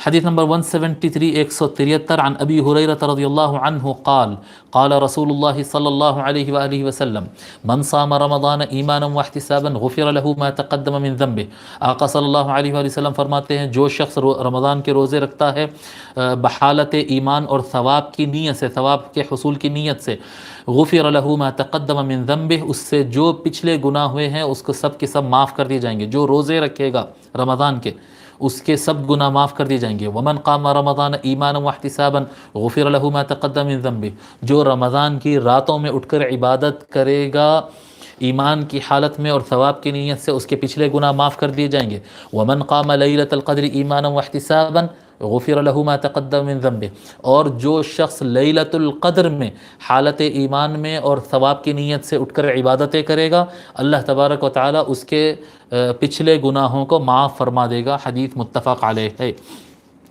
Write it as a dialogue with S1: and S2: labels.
S1: حدیث نمبر 173 173 عن ابی ہریرہ رضی اللہ عنہ قال قال رسول اللہ صلی اللہ علیہ وآلہ وسلم من صام رمضان ایمانا واحتسابا غفر له ما تقدم من ذنبه۔ آقا صلی اللہ علیہ وآلہ وسلم فرماتے ہیں جو شخص رمضان کے روزے رکھتا ہے بحالت ایمان اور ثواب کی نیت سے، ثواب کے حصول کی نیت سے، غفر له ما تقدم من ذنبه، اس سے جو پچھلے گناہ ہوئے ہیں اس کو سب کے سب معاف کر دیے جائیں گے۔ جو روزے رکھے گا رمضان کے اس کے سب گناہ معاف کر دیے جائیں گے۔ ومن قام رمضان ایمانا واحتسابا غفر له ما تقدم من ذنبه، جو رمضان کی راتوں میں اٹھ کر عبادت کرے گا ایمان کی حالت میں اور ثواب کی نیت سے، اس کے پچھلے گناہ معاف کر دیے جائیں گے۔ ومن قام لیلۃ القدر ایمانا واحتسابا غفر له ما تقدم من ذنبه، اور جو شخص لیلۃ القدر میں حالت ایمان میں اور ثواب کی نیت سے اٹھ کر عبادتیں کرے گا، اللہ تبارک و تعالی اس کے پچھلے گناہوں کو معاف فرما دے گا۔ حدیث متفق علیہ ہے۔